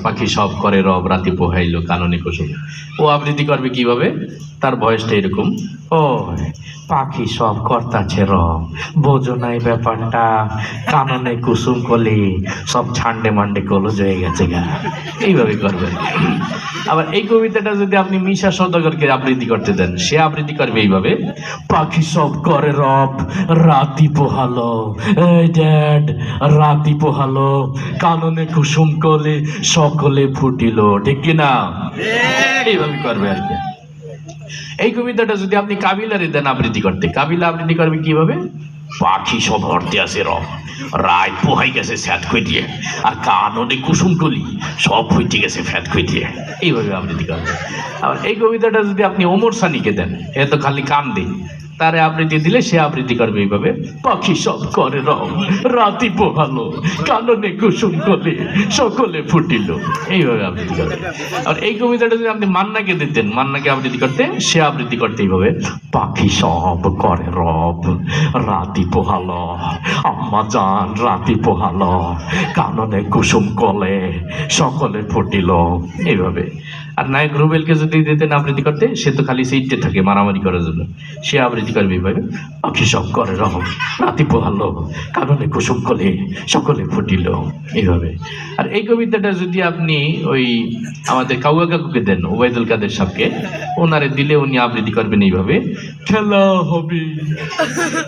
পাখি সব করে রব রাতি পোহাইলো কাননে কুসুম। ও আবৃত্তি করবে কিভাবে? তার ভয়েসটা এরকম, ও পাখি সব কর্তাছে রব, বোঝো নাই ব্যাপারটা, কাননে কুসুম কলি সব ছান্ডে মান্ডে কলজ হয়ে গেছে গা, এইভাবে করবে। আবার এই কবিতাটা যদি আপনি মিশা সওদাগরকে আবৃত্তি করতে দেন, সে আবৃত্তি করবে এইভাবে, পাখি সব করে রব রাতি পোহালো, এই ড্যাড রাতি পোহালো কাননে কুসুম কলে সকলে ফুটিল, ঠিক কিনা? এইভাবে করবে আর কি। এই কবিতাটা যদি আপনি কাবিলারে দেন আবৃত্তি করতে, কাবিলা আবৃত্তি করবে কিভাবে? পাখি সব হরতে আছে রব, রায় পোহাই গেছে স্যাত খুঁটিয়ে, আর কাননে কুসুম কলি সব ফুটে গেছে ফ্যাত খুঁটিয়ে, এইভাবে আবৃত্তি করবে। আর এই কবিতাটা যদি আপনি ওমর সানিকে দেন, এ তো খালি কান দেয়, তারে আবৃত্তি দিলে সে আবৃত্তি করবে এইভাবে, পাখি সব করে রব রাতি পোহালো কাননে কুসুম কলে সকলে ফুটিল, এইভাবে আবৃত্তি করবে। আর এই কবিতাটা যদি আপনি মান্নাকে দিতেন, মান্নাকে আবৃত্তি করতে, সে আবৃত্তি করতে এইভাবে, পাখি সব করে রব রাতি পোহালো আম্মা জান রাতি পোহালো কাননে কুসুম কলে সকলে ফুটিল, এইভাবে। আর নায়ক রুবেলকে যদি দিতেন আবৃত্তি করতে, সে তো খালি সেইটে থাকে মারামারি করার জন্য, সে আবৃত্তি করবে এইভাবে, পাখি সব করে রব রাতি পোহালো কাননে কুসুম কলে সকলে ফুটিল, এইভাবে। আর এই কবিতাটা যদি আপনি ওই আমাদের কাউয়া কাকুকে দেন, ওবায়দুল কাদের সাহেবকে, ওনারে দিলে উনি আবৃত্তি করবেন এইভাবে, খেলা হবে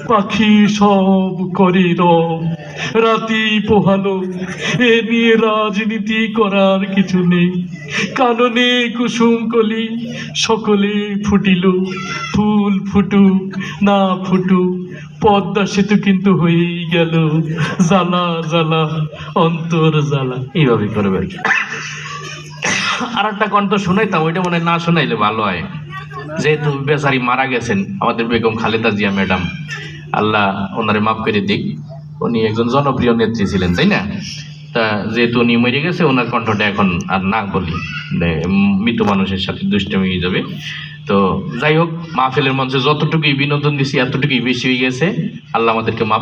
পাখি সব করে রব রাতি পোহালো, এ নিয়ে রাজনীতি করার কিছু নেই, কাননে কুসুম কলি সকলে ফুটিল, ফুল ফুটুক না ফুটুক পদ্মা সেতু কিন্তু হয়েই গেল, জ্বালা জ্বালা অন্তর জ্বালা, এইভাবে করবে আর কি। আর একটা কণ্ঠ শোনাইতাম, ওইটা মনে না শোনাইলে ভালো হয়, যেহেতু বেচারি মারা গেছেন আমাদের বেগম খালেদা জিয়া ম্যাডাম, আল্লাহ ওনারে মাফ করে দিক, উনি একজন জনপ্রিয় নেত্রী ছিলেন, তাই না? তা যেহেতু উনি মরে গেছে, ওনার কণ্ঠটা এখন আর না বলি, মৃত মানুষের সাথে দুষ্টমি হয়ে যাবে। তো যাই হোক, মাহফিলের মঞ্চে যতটুকুই বিনোদন দিছি এতটুকুই বেশি হয়ে গেছে, আল্লাহ আমাদেরকে মাফ